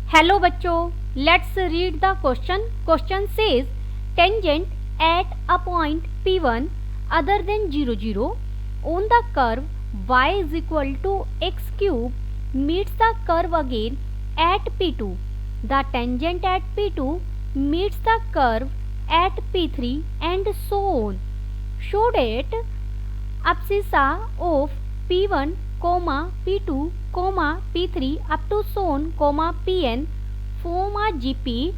Hello बच्चों, let's read the question. Question says tangent at a point P1 other than 0 0 on the curve y is equal to x cube meets the curve again at P2. The tangent at P2 meets the curve at P3 and so on. Show that abscissa of P1, P2, P3 up to so on, Pn form a GP.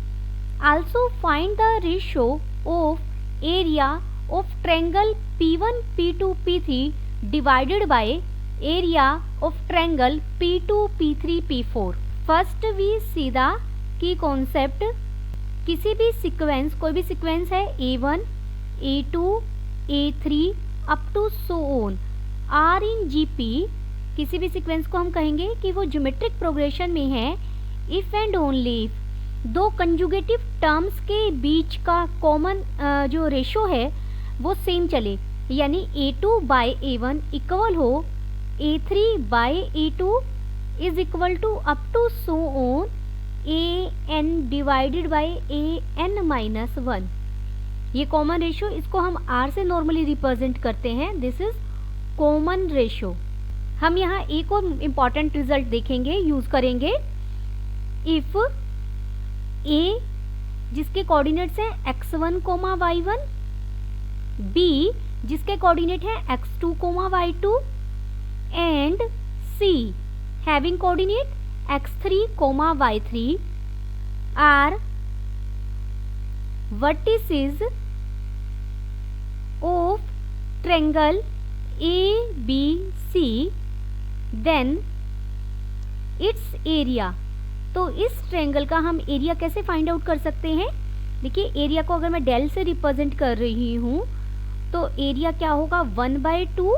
Also find the ratio of area of triangle P1, P2, P3 divided by area of triangle P2, P3, P4. First we see the key concept. किसी भी sequence, कोई भी sequence है A1, A2, A3 up to so on are in GP. किसी भी sequence को हम कहेंगे कि वो ज्योमेट्रिक प्रोग्रेशन में है इफ एंड ओनली इफ दो कंजुगेटिव टर्म्स के बीच का कॉमन जो रेशो है वो सेम चले, यानी A2 बाय A1 इक्वल हो A3 by A2 is equal to up to so on AN divided by AN minus 1. ये कॉमन रेशो, इसको हम R से नॉर्मली रिप्रेजेंट करते हैं. This is common ratio. हम यहाँ एक और इम्पॉर्टेंट रिजल्ट देखेंगे, यूज करेंगे. इफ A जिसके कोऑर्डिनेट्स हैं x1, y1, B जिसके कोऑर्डिनेट है x2, y2 and C having coordinate x3, y3 are vertices of triangle ABC, then its area. तो इस ट्रायंगल का हम एरिया कैसे फाइंड आउट कर सकते हैं? देखिए, एरिया को अगर मैं डेल से रिप्रेजेंट कर रही हूँ तो एरिया क्या होगा 1/2.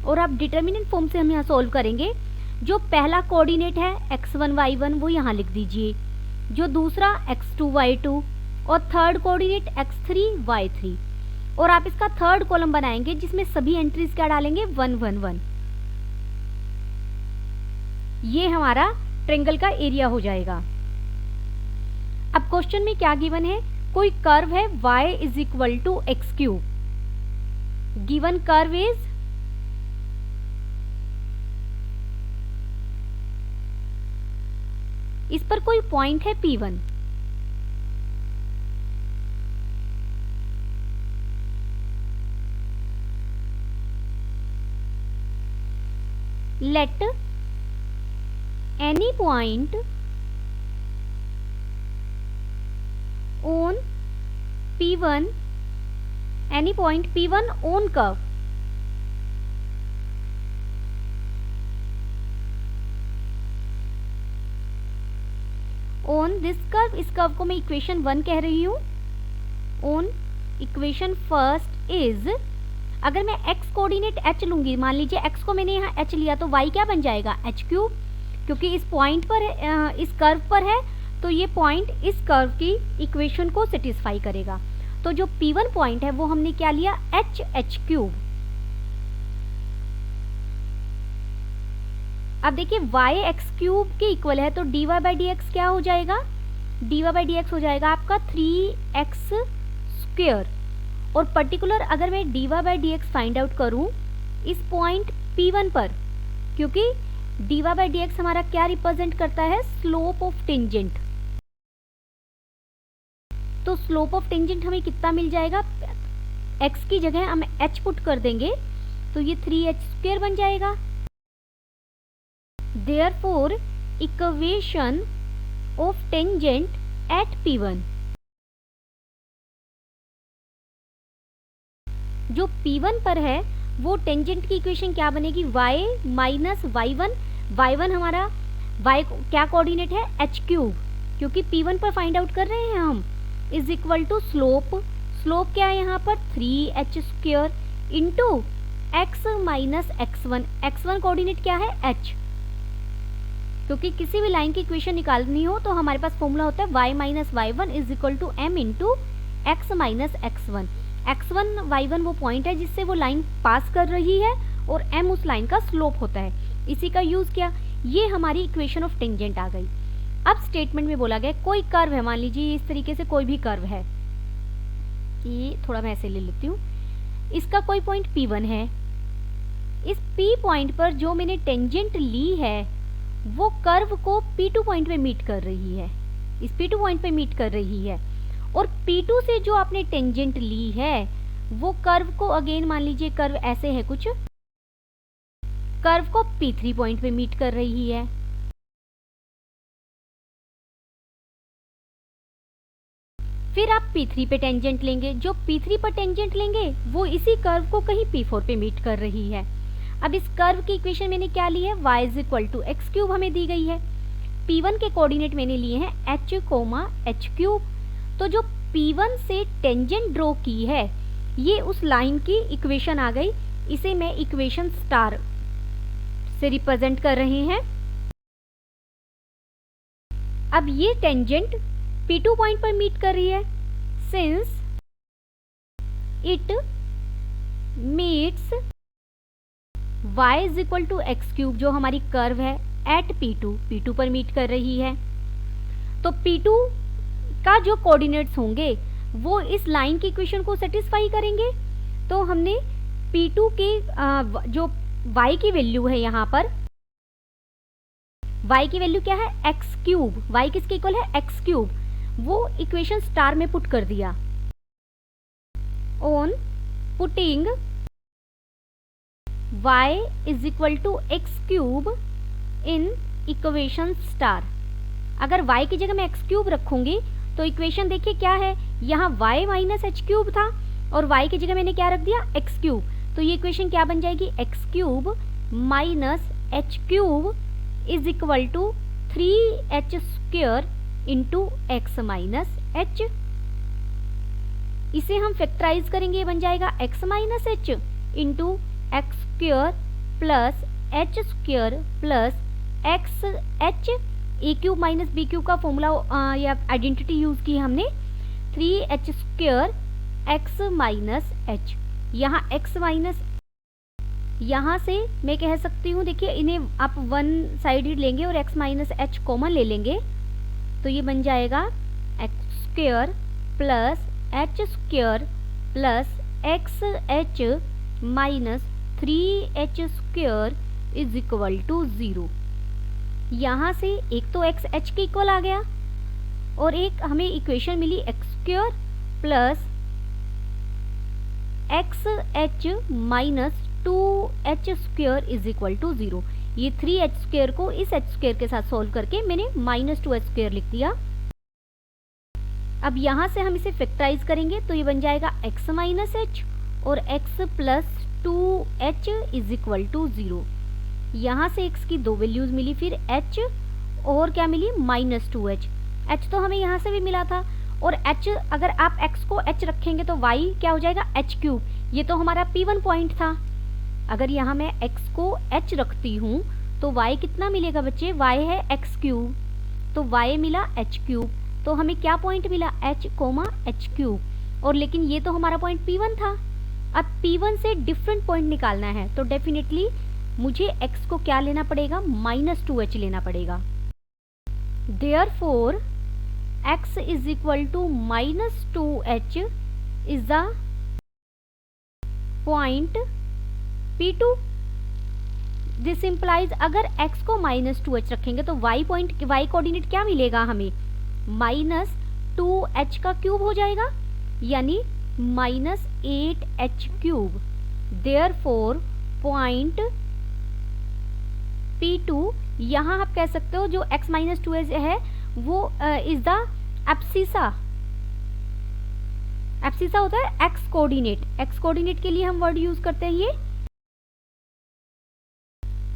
और अब डिटर्मिनेंट फॉर्म से हम यहाँ सॉल्व करेंगे. जो पहला कोऑर्डिनेट है x1, y1 वो यहाँ लिख दीजिए, जो दूसरा x2, y2 और थर्ड कोऑर्डिनेट x3, y3. और आप इसका थर्ड कॉलम बनाएंगे जिसमें सभी एंट्रीज क्या डालेंगे 1 1 1. ये हमारा ट्रायंगल का एरिया हो जाएगा. अब क्वेश्चन में क्या गिवन है? कोई कर्व है y is equal to x cube. Given curve is इस पर कोई पॉइंट है P1. Let any point on P1, any point P1 on curve. On this curve, इस कर्व को मैं इक्वेशन 1 कह रही हूँ. On इक्वेशन फर्स्ट इज, अगर मैं x कोऑर्डिनेट h लूंगी, मान लीजिए x को मैंने यहाँ h लिया तो y क्या बन जाएगा h क्यूब, क्योंकि इस पॉइंट पर इस कर्व पर है तो ये पॉइंट इस कर्व की इक्वेशन को सेटिस्फाई करेगा. तो जो P1 पॉइंट है वो हमने क्या लिया h क्यूब. अब देखिए y x क्यूब के इक्वल है तो dy बाई dx क्या हो जाएगा? dy बाई dx हो जाएगा आपका 3x स्क्वेयर. और पर्टिकुलर अगर मैं dy by dx find out करूं इस पॉइंट P1 पर, क्योंकि dy बाई dx हमारा क्या रिप्रेजेंट करता है? Slope of tangent. तो स्लोप ऑफ टेंजेंट हमें कितना मिल जाएगा? x की जगह हम h पुट कर देंगे तो ये 3h स्क्वेयर बन जाएगा. Therefore, equation of tangent at P1. जो P1 पर है वो टेंजेंट की इक्वेशन क्या बनेगी? y minus y1. y1 हमारा y क्या कोऑर्डिनेट है? h क्यूब, क्योंकि P1 पर फाइंड आउट कर रहे हैं हम, is equal to slope. Slope क्या है यहाँ पर? 3h square into x minus x1. x1 coordinate क्या है? h. क्योंकि किसी भी लाइन की इक्वेशन निकालनी हो तो हमारे पास फॉर्मूला होता है y minus y1 is equal to m into x minus x1. x1 y1 वो पॉइंट है जिससे वो लाइन पास कर रही है और m उस लाइन का स्लोप होता है. इसी का यूज किया, ये हमारी इक्वेशन ऑफ टेंजेंट आ गई. अब स्टेटमेंट में बोला गया कोई कर्व है, मान लीजिए इस तरीके से कोई भी कर्व है, ये थोड़ा मैं ऐसे ले लेती हूँ, इसका कोई पॉइंट P1 है, इस P पॉइंट पर जो मैंने टेंजेंट ली है वो कर्व को P2 पॉइंट पे मीट कर रही है, इस P2 पॉइंट पे मीट कर रही है, और P2 से जो आपने टेंजेंट ली है वो कर्व को, अगेन मान लीजिए कर्व ऐसे है कुछ, कर्व को P3 पॉइंट पे मीट कर रही है। फिर आप P3 पे टेंजेंट लेंगे, जो P3 पर टेंजेंट लेंगे वो इसी कर्व को कहीं P4 पे मीट कर रही है। अब इस कर्व की इक्वेशन मैंने क्या ली है, y = x³ हमें दी गई है, P1 के कोऑर्डिनेट मैंने लिए हैं h, h³, तो जो P1 से टेंजेंट ड्रॉ की है ये उस लाइन की इक्वेशन आ गई, इसे मैं इक्वेशन स्टार से रिप्रेजेंट कर रहे हैं। अब ये टेंजेंट P2 पॉइंट पर मीट कर रही है, since it meets y = x³ जो हमारी कर्व है एट P2 पर मीट कर रही है, तो P2 का जो कोऑर्डिनेट्स होंगे वो इस लाइन की इक्वेशन को सेटिस्फाई करेंगे। तो हमने P2 के जो y की वैल्यू है, यहाँ पर y की वैल्यू क्या है, x³, y किसके इक्वल है, x³, वो इक्वेशन स्टार में पुट कर दिया। On putting y = x³ in equation star, अगर y की जगह मैं x³ रखूंगी तो इक्वेशन देखिए क्या है, यहाँ y - h³ था और y की जगह मैंने क्या रख दिया, x³, तो ये इक्वेशन क्या बन जाएगी, x³ - h³ = 3h² into x - h। इसे हम फैक्टराइज करेंगे, ये बन जाएगा x - h into x² plus h² plus xh, a³ - b³ का फॉर्मूला या आइडेंटिटी यूज की हमने, 3h² x - h, यहाँ x यहाँ से मैं कह सकती हूँ, देखिए इन्हें आप वन साइडेड लेंगे और x - h कॉमन ले लेंगे, तो ये बन जाएगा x² plus h² plus xh minus 3h² = 0। यहाँ से एक तो x h के इक्वल आ गया और एक हमें इक्वेशन मिली x² plus xh minus 2h² = 0। ये 3h² को इस h² के साथ सॉल्व करके मैंने -2h² लिख दिया। अब यहाँ से हम इसे फैक्टराइज करेंगे तो ये बन जाएगा x - h और x प्लस 2h = 0। यहाँ से x की दो वैल्यूज मिली, फिर h और क्या मिली, -2h। h तो हमें यहाँ से भी मिला था, और h अगर आप x को h रखेंगे तो y क्या हो जाएगा, h³, ये तो हमारा P1 पॉइंट था। अगर यहाँ मैं x को h रखती हूँ तो y कितना मिलेगा बच्चे, y है x³, तो y मिला h³, तो हमें क्या पॉइंट मिला, h, h³, और लेकिन ये तो हमारा पॉइंट P1 था। अब P1 से डिफरेंट पॉइंट निकालना है तो डेफिनेटली मुझे x को क्या लेना पड़ेगा, -2h लेना पड़ेगा। Therefore x = -2h is the point P2। This implies अगर x को -2h रखेंगे तो y कोऑर्डिनेट क्या मिलेगा हमें, -2h³ हो जाएगा, यानी -8h³। Therefore पॉइंट P2, यहाँ आप कह सकते हो जो x - 2h है वो इज द एब्सिसा। एब्सिसा होता है x कोऑर्डिनेट, x कोऑर्डिनेट के लिए हम वर्ड यूज करते हैं ये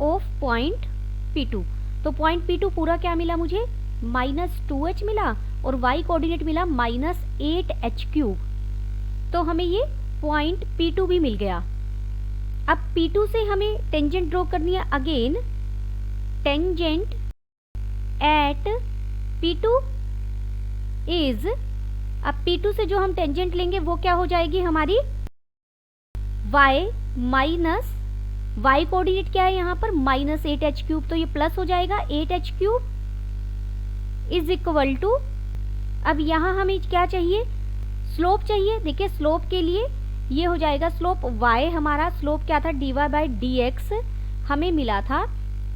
ऑफ पॉइंट P2। तो पॉइंट P2 पूरा क्या मिला मुझे, -2h मिला और y कोऑर्डिनेट मिला -8h³, तो हमें ये पॉइंट P2 भी मिल गया। अब P2 से हमें टेंजेंट ड्रॉ करनी है, again tangent at P2 is, अब P2 से जो हम टेंजेंट लेंगे वो क्या हो जाएगी हमारी, y माइनस, y कोऑर्डिनेट क्या है यहाँ पर, -8h³, तो ये प्लस हो जाएगा 8h³ इज इक्वल टू, अब यहाँ हमें क्या चाहिए, स्लोप चाहिए। देखिए स्लोप के लिए ये हो जाएगा स्लोप y, हमारा स्लोप क्या था dy बाई डी एक्स, हमें मिला था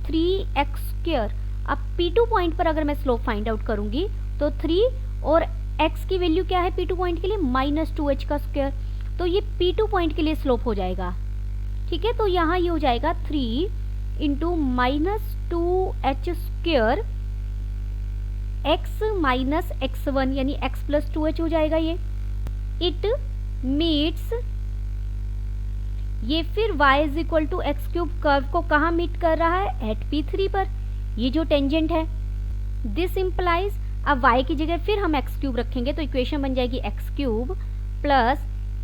3x²। अब P2 पॉइंट पर अगर मैं स्लोप फाइंड आउट करूंगी तो 3 और x की वैल्यू क्या है P2 पॉइंट के लिए -2h का स्क्वायर, तो ये P2 पॉइंट के लिए स्लोप हो जाएगा। ठीक है, तो यहाँ ये हो जाएगा 3 into -2h² x minus x1 यानी x प्लस 2h हो जाएगा ये। इट मीट्स, ये फिर y is equal to x³ curve को कहाँ मीट कर रहा है, एट P3 पर, ये जो टेंजेंट है। दिस इम्प्लाइज, अब y की जगह फिर हम x³ रखेंगे तो इक्वेशन बन जाएगी x³ plus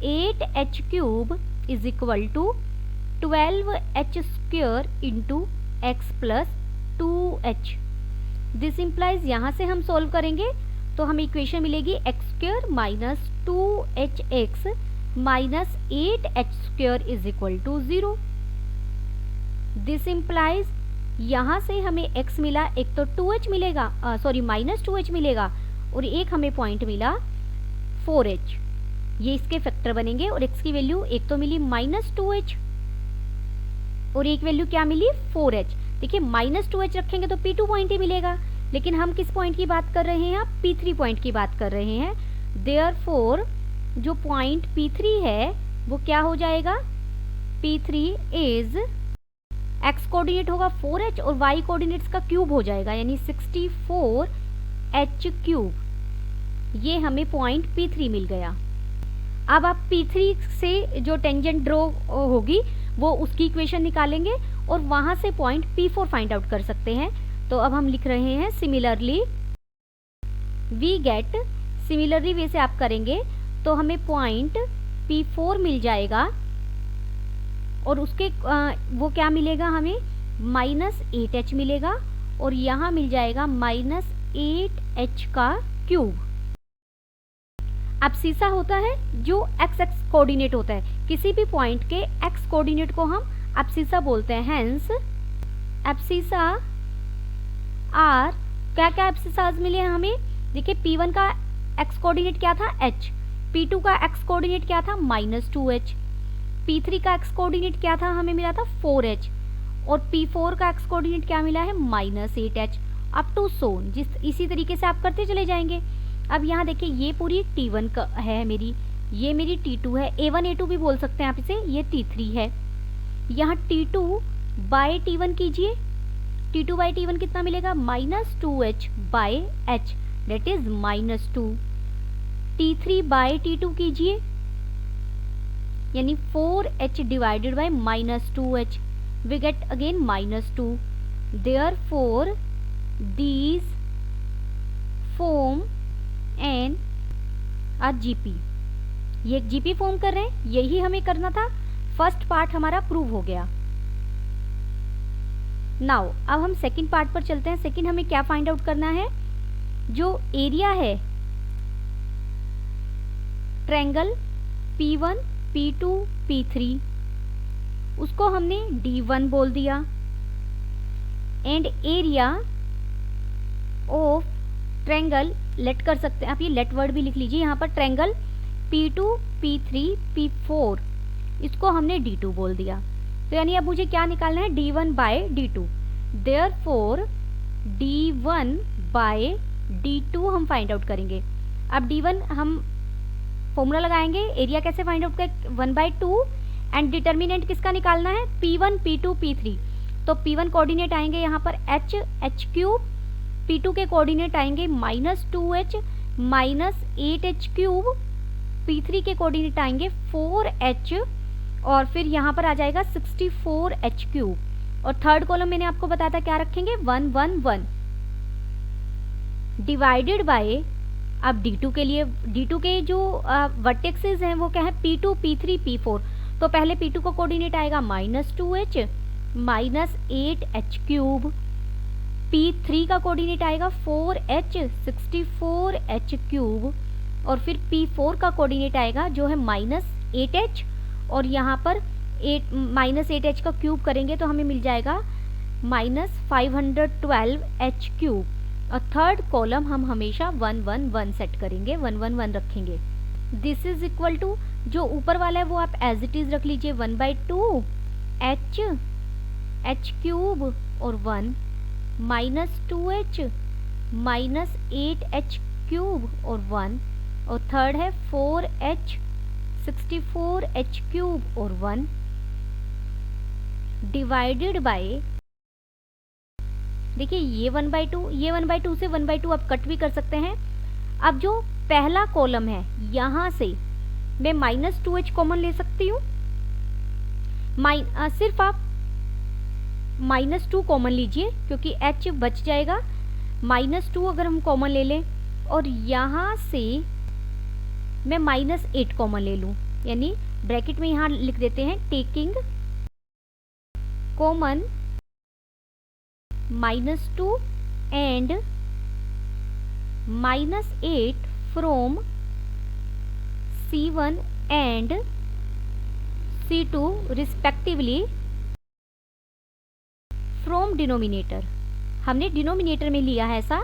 8h³ is equal to 12h² into x plus 2h। This implies, यहाँ से हम सोल्व करेंगे तो हमें इक्वेशन मिलेगी x² minus 2hx minus 8h² is equal to 0। This implies, यहाँ से हमें x मिला, एक तो 2h मिलेगा, -2h मिलेगा, और एक हमें पॉइंट मिला 4h, ये इसके फैक्टर बनेंगे। और x की वैल्यू एक तो मिली -2h और एक वैल्यू क्या मिली 4h। देखिए -2h रखेंगे तो P2 पॉइंट ही मिलेगा, लेकिन हम किस पॉइंट की बात कर रहे हैं, P3 पॉइंट की बात कर रहे हैं। देयरफॉर जो पॉइंट P3 है वो क्या हो जाएगा, P3 इज x कोऑर्डिनेट होगा 4h और y कोऑर्डिनेट्स का क्यूब हो जाएगा यानी 64h³। ये हमें पॉइंट P3 मिल गया। अब आप P3 से जो टेंजेंट ड्रॉ होगी वो उसकी इक्वेशन निकालेंगे और वहां से पॉइंट P4 फाइंड आउट कर सकते हैं। तो अब हम लिख रहे हैं सिमिलरली वी गेट, सिमिलरली वे से आप करेंगे तो हमें पॉइंट P4 मिल जाएगा और उसके वो क्या मिलेगा हमें -8h मिलेगा और यहाँ मिल जाएगा -8h का क्यूब। अब सीसा होता है जो x कोऑर्डिनेट होता है, किसी भी पॉइंट के x कोऑर्डिनेट को हम एब्सिसा बोलते हैं। हेंस एब्सिसा आर, क्या क्या एब्सिसाज मिले हैं हमें, देखिए P1 का x कोऑर्डिनेट क्या था h, P2 का x कोऑर्डिनेट क्या था -2h, P3 का x कोऑर्डिनेट क्या था हमें मिला था 4h और P4 का x कोऑर्डिनेट क्या मिला है -8h, अप टू सोन। इसी तरीके से आप करते चले जाएंगे। अब यहाँ देखिए ये पूरी T1 का है मेरी, ये मेरी T2 है, A1 A2 भी बोल सकते हैं आप इसे, ये T3 है। यहाँ T2 बाय T1 कीजिए, T2 बाय T1 कितना मिलेगा -2h by h, that is -2। T3 by T2 कीजिए यानी 4h divided by -2h, we get again -2। Therefore these form an a GP, ये एक GP फॉर्म कर रहे हैं, यही हमें करना था। फर्स्ट पार्ट हमारा प्रूव हो गया। नाउ अब हम सेकंड पार्ट पर चलते हैं। सेकंड हमें क्या फाइंड आउट करना है, जो एरिया है ट्रायंगल P1 P2 P3 उसको हमने D1 बोल दिया and area of triangle, let कर सकते हैं आप, ये लेट वर्ड भी लिख लीजिए यहाँ पर, ट्रायंगल P2 P3 P4 इसको हमने D2 बोल दिया। तो यानी अब मुझे क्या निकालना है, D1 bye D2। Therefore D1 bye D2 हम फाइंड आउट करेंगे। अब D1 हम फॉर्मूला लगाएंगे, एरिया कैसे फाइंड आउट करें, 1/2 एंड डिटर्मिनेंट किसका निकालना है, P1 P2 P3। तो P1 कोऑर्डिनेट आएंगे यहाँ पर h, h³, P2 के कोऑर्डिनेट आएंगे -2h -8h³, P3 के कोऑर्डिनेट आएंगे 4h और फिर यहाँ पर आ जाएगा 64h³ और थर्ड कॉलम मैंने आपको बताया था क्या रखेंगे 1 1 1 डिवाइडेड बाय, अब D2 के लिए, D2 के जो वर्टेक्सेस हैं वो क्या है P2 P3 P4। तो पहले P2 का कोऑर्डिनेट आएगा -2h -8h³, P3 का कोऑर्डिनेट आएगा 4h 64h³ और फिर P4 का कोऑर्डिनेट आएगा जो है -8h और यहाँ पर -8h का क्यूब करेंगे तो हमें मिल जाएगा -512h³ और थर्ड कॉलम हम हमेशा 1 1 1 सेट करेंगे, 1 1 1 रखेंगे। दिस इज इक्वल टू, जो ऊपर वाला है वो आप एज इट इज रख लीजिए, 1/2 h क्यूब और 1 minus 2h minus 8h cube और 1, और थर्ड है 4h 64h क्यूब और 1 डिवाइडेड बाय, देखिए ये 1/2, ये 1/2 से 1/2 आप कट भी कर सकते हैं। अब जो पहला कॉलम है यहां से मैं -2h कॉमन ले सकती हूँ, सिर्फ आप -2 कॉमन लीजिए क्योंकि h बच जाएगा। -2 अगर हम कॉमन ले लें और यहाँ से मैं -8 कॉमन ले लूँ, यानी ब्रैकेट में यहाँ लिख देते हैं taking common -2 and -8 from C1 and C2 respectively from denominator. हमने डिनोमिनेटर में लिया है ऐसा,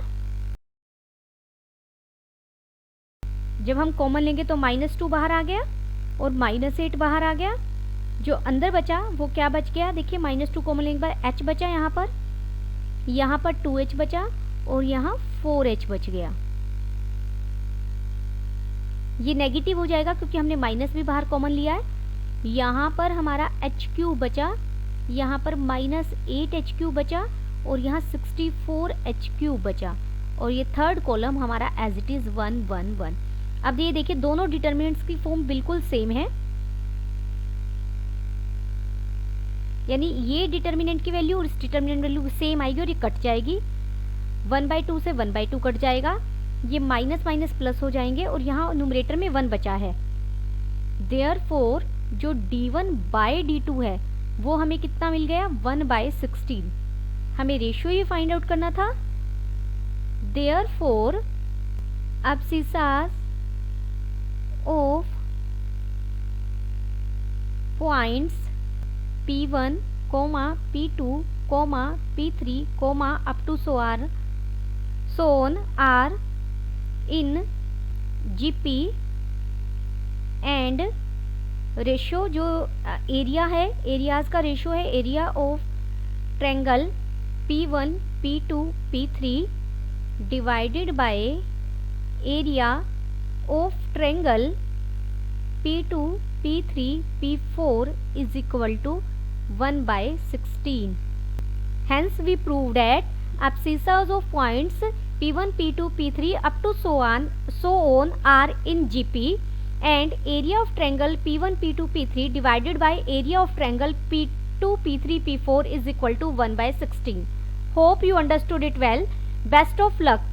जब हम कॉमन लेंगे तो -2 बाहर आ गया और -8 बाहर आ गया। जो अंदर बचा वो क्या बच गया, देखिए -2 कॉमन लेने के बाद h बचा, यहाँ पर 2h बचा और यहाँ 4h बच गया। ये नेगेटिव हो जाएगा क्योंकि हमने माइनस भी बाहर कॉमन लिया है। यहाँ पर हमारा h क्यूब बचा, यहाँ पर -8h क्यूब बचा और यहाँ 64h क्यूब बचा, और ये थर्ड कॉलम हमारा एज इट इज 1 1 1। अब ये देखिए दोनों डिटर्मिनेंट्स की फॉर्म बिल्कुल सेम है, यानी ये डिटर्मिनेंट की वैल्यू और इस डिटर्मिनेंट वैल्यू सेम आएगी और ये कट जाएगी। 1/2 से 1/2 कट जाएगा, ये माइनस माइनस प्लस हो जाएंगे और यहाँ न्यूमरेटर में 1 बचा है। देयरफॉर जो d1/d2 है वो हमें कितना मिल गया, 1/16। हमें रेशियो ही फाइंड आउट करना था। Therefore abscissas of points P1, P2, P3, up to so on are in GP and ratio जो एरिया है, एरियाज का रेशियो है area of triangle P1, P2, P3 divided by area of triangle P2, P3, P4 is equal to 1/16. Hence we proved that abscissas of points P1, P2, P3 up to so on are in GP, and area of triangle P1, P2, P3 divided by area of triangle P2, P3, P4 is equal to 1/16. Hope you understood it well. Best of luck.